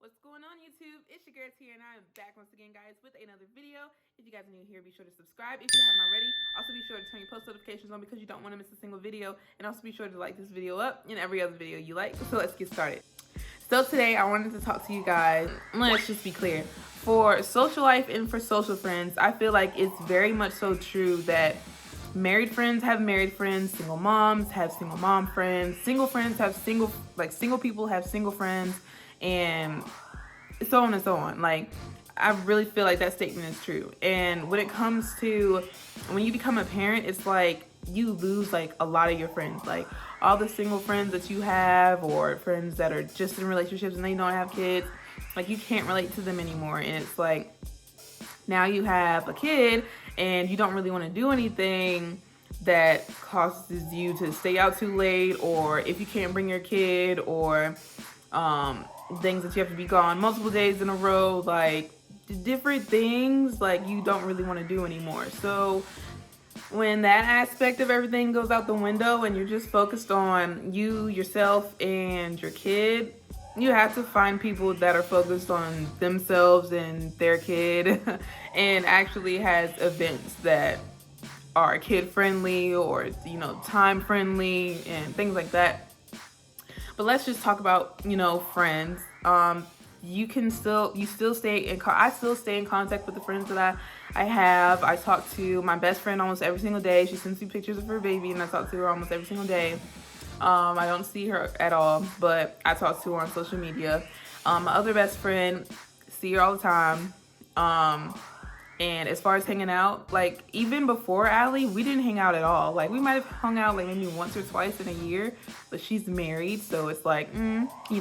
What's going on, YouTube? It's your girl Tia, and I am back once again, guys, with another video. If you guys are new here, be sure to subscribe if you haven't already. Also, be sure to turn your post notifications on because you don't want to miss a single video. And also, be sure to like this video up and every other video you like. So let's get started. So today, I wanted to talk to you guys. Let's just be clear. For social life and for social friends, I feel like it's very much so true that married friends have married friends, single moms have single mom friends, single friends have single people have single friends, and so on and so on. Like, I really feel like that statement is true. And when it comes to when you become a parent, it's like you lose like a lot of your friends. Like all the single friends that you have, or friends that are just in relationships and they don't have kids, like you can't relate to them anymore. And it's like now you have a kid and you don't really want to do anything that causes you to stay out too late, or if you can't bring your kid, or things that you have to be gone multiple days in a row, like different things like you don't really want to do anymore. So when that aspect of everything goes out the window and you're just focused on you, yourself, and your kid, you have to find people that are focused on themselves and their kid and actually has events that are kid friendly, or time friendly and things like that. But let's just talk about friends. You still stay in I still stay in contact with the friends that I have. I talk to my best friend almost every single day. She sends me pictures of her baby and I talk to her almost every single day. I don't see her at all, but I talk to her on social media. My other best friend, see her all the time. And as far as hanging out, like even before Allie, we didn't hang out at all. Like we might have hung out like maybe once or twice in a year, but she's married, so it's like, we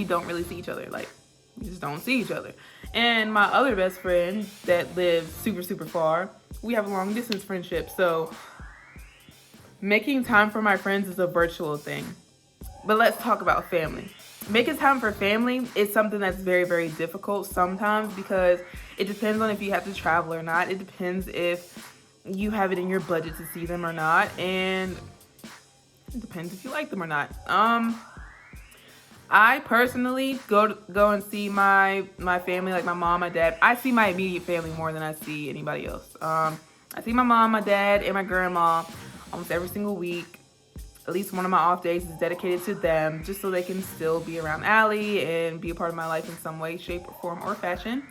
don't really see each other. Like we just don't see each other. And my other best friend that lives super, super far, we have a long distance friendship. So making time for my friends is a virtual thing. But let's talk about family. Making time for family is something that's very, very difficult sometimes because it depends on if you have to travel or not. It depends if you have it in your budget to see them or not. And it depends if you like them or not. I personally go and see my family, like my mom, my dad. I see my immediate family more than I see anybody else. I see my mom, my dad, and my grandma almost every single week. At least one of my off days is dedicated to them, just so they can still be around Allie and be a part of my life in some way, shape, or form, or fashion.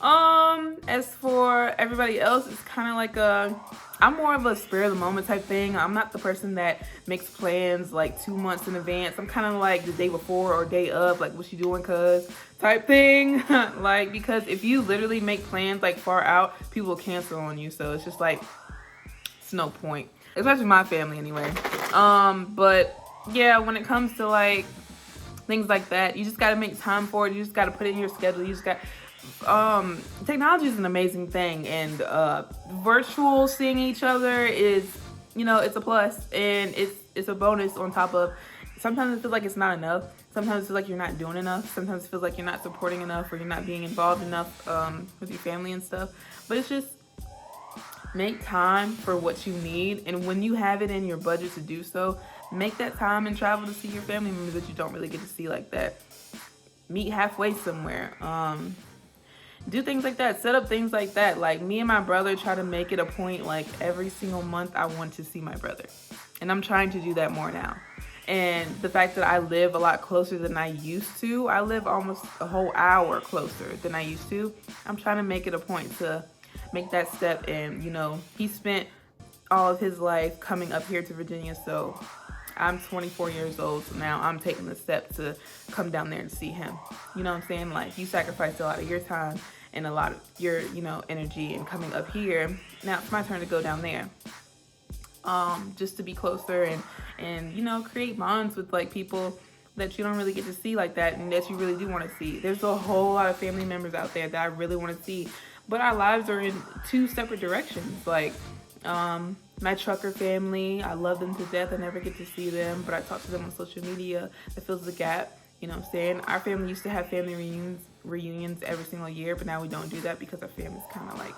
As for everybody else, it's kind of like I'm more of a spur of the moment type thing. I'm not the person that makes plans like 2 months in advance. I'm kind of like the day before or day of, like, what you doing, cuz type thing. Like, because if you literally make plans like far out, people will cancel on you. So it's just like, it's no point, especially my family anyway. But yeah, when it comes to like things like that, you just got to make time for it. You just got to put it in your schedule. You just got technology is an amazing thing, and virtual seeing each other is, it's a plus, and it's a bonus on top of. Sometimes it feels like it's not enough. Sometimes it feels like you're not doing enough. Sometimes it feels like you're not supporting enough, or you're not being involved enough with your family and stuff. But it's just make time for what you need, and when you have it in your budget to do so, make that time and travel to see your family members that you don't really get to see like that. Meet halfway somewhere. Do things like that. Set up things like that. Like me and my brother try to make it a point, like every single month I want to see my brother, and I'm trying to do that more now. And the fact that I live a lot closer than I used to, I live almost a whole hour closer than I used to. I'm trying to make it a point to make that step. And he spent all of his life coming up here to Virginia, so I'm 24 years old, so now I'm taking the step to come down there and see him. You know what I'm saying? Like, you sacrificed a lot of your time and a lot of your energy in coming up here. Now it's my turn to go down there, just to be closer and create bonds with like people that you don't really get to see like that, and that you really do want to see. There's a whole lot of family members out there that I really want to see, but our lives are in two separate directions. Like, my trucker family, I love them to death. I never get to see them, but I talk to them on social media. That fills the gap. You know what I'm saying? Our family used to have family reunions every single year, but now we don't do that because our family's kind of like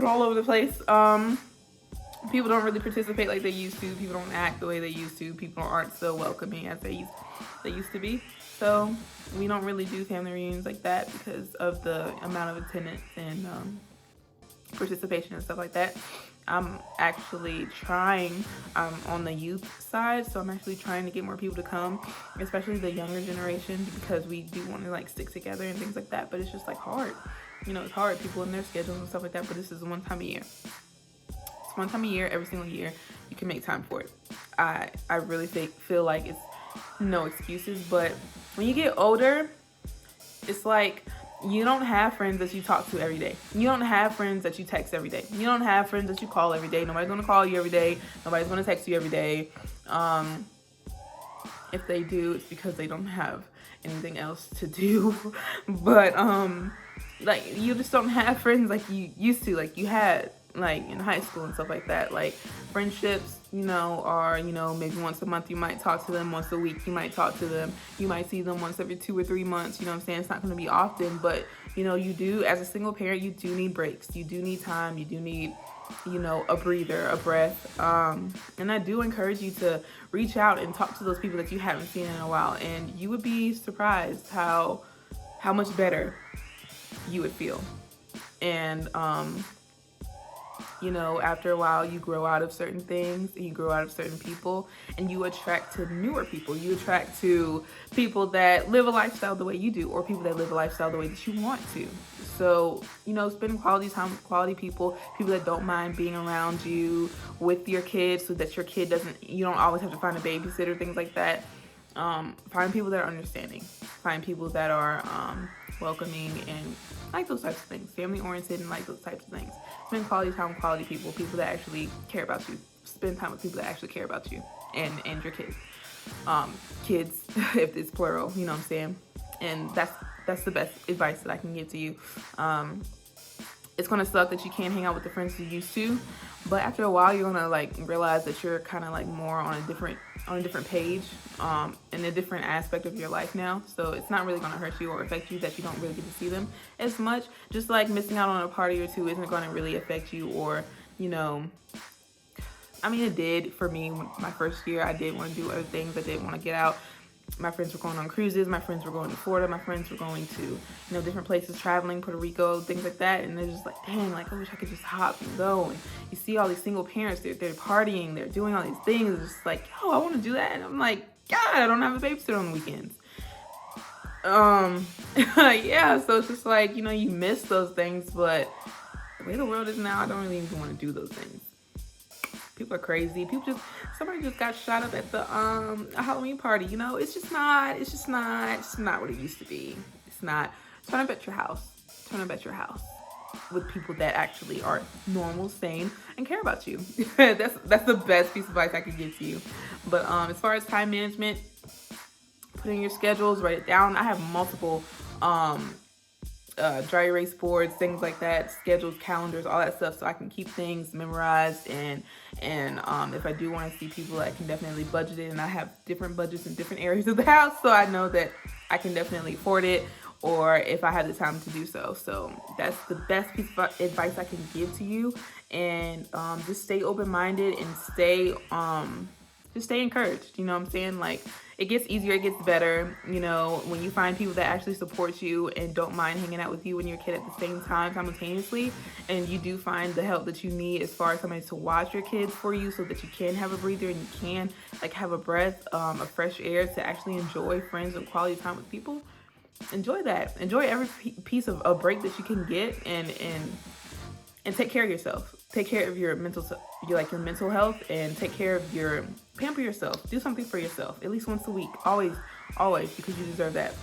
all over the place. people don't really participate like they used to. People don't act the way they used to. People aren't so welcoming as they used to be. So we don't really do family reunions like that because of the amount of attendance and participation and stuff like that. I'm actually trying on the youth side, so I'm actually trying to get more people to come, especially the younger generation, because we do want to like stick together and things like that. But it's just like hard, it's hard. People in their schedules and stuff like that. But this is one time a year. It's one time a year, every single year. You can make time for it. I really feel like it's no excuses. But when you get older, it's like you don't have friends that you talk to every day. You don't have friends that you text every day. You don't have friends that you call every day. Nobody's going to call you every day. Nobody's going to text you every day. If they do, it's because they don't have anything else to do. But like, you just don't have friends like you used to, like you had like in high school and stuff like that. Like friendships, are, maybe once a month you might talk to them, once a week you might talk to them, you might see them once every 2 or 3 months. You know what I'm saying? It's not going to be often, but you do, as a single parent, you do need breaks. You do need time. You do need, a breather, a breath. And I do encourage you to reach out and talk to those people that you haven't seen in a while, and you would be surprised how much better you would feel. And after a while, you grow out of certain things and you grow out of certain people, and you attract to newer people. You attract to people that live a lifestyle the way you do, or people that live a lifestyle the way that you want to. So, spend quality time with quality people that don't mind being around you with your kids, so that your kid you don't always have to find a babysitter, things like that. Find people that are understanding. Find people that are welcoming and like those types of things, family oriented and like those types of things. Spend quality time with quality people that actually care about you. Spend time with people that actually care about you and your kids. Kids, if it's plural, you know what I'm saying? And that's the best advice that I can give to you. It's gonna suck that you can't hang out with the friends you used to, but after a while you're gonna like realize that you're kind of like more on a different page, in a different aspect of your life now. So it's not really gonna hurt you or affect you that you don't really get to see them as much. Just like missing out on a party or two isn't gonna really affect you, or I mean, it did for me. My first year, I did want to do other things. I did want to get out. My friends were going on cruises. My friends were going to Florida. My friends were going to, different places, traveling, Puerto Rico, things like that. And they're just like, dang, like, I wish I could just hop and go. And you see all these single parents, they're partying, they're doing all these things. It's just like, yo, I want to do that. And I'm like, God, I don't have a babysitter on the weekends. Yeah, so it's just like, you miss those things, but the way the world is now, I don't really even want to do those things. People are crazy. Somebody just got shot up at the a Halloween party. It's just not what it used to be. It's not. Turn up at your house. Turn up at your house with people that actually are normal, sane, and care about you. That's the best piece of advice I could give to you. But as far as time management, put in your schedules, write it down. I have multiple dry erase boards, things like that, schedules, calendars, all that stuff, so I can keep things memorized. And if I do want to see people, I can definitely budget it, and I have different budgets in different areas of the house, so I know that I can definitely afford it, or if I have the time to do so. So that's the best piece of advice I can give to you. And just stay open-minded and just stay encouraged. You know what I'm saying? Like, it gets easier, it gets better, when you find people that actually support you and don't mind hanging out with you and your kid at the same time, simultaneously, and you do find the help that you need as far as somebody to watch your kids for you, so that you can have a breather and you can like have a breath of fresh air to actually enjoy friends and quality time with people. Enjoy that. Enjoy every piece of a break that you can get, and take care of yourself. Take care of your mental health, and take care of pamper yourself. Do something for yourself at least once a week. Always, because you deserve that.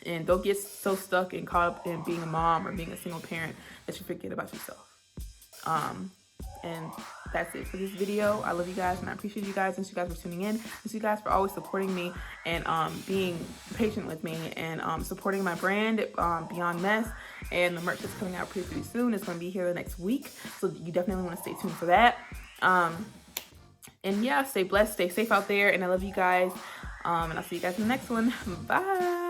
And don't get so stuck and caught up in being a mom or being a single parent that you forget about yourself. And that's it for this video. I love you guys, and I appreciate you guys. Thanks you guys for tuning in. Thanks you guys for always supporting me and being patient with me, and supporting my brand, Beyond Mess. And the merch is coming out pretty soon. It's going to be here the next week, so you definitely want to stay tuned for that. And yeah, stay blessed, stay safe out there, and I love you guys. And I'll see you guys in the next one. Bye.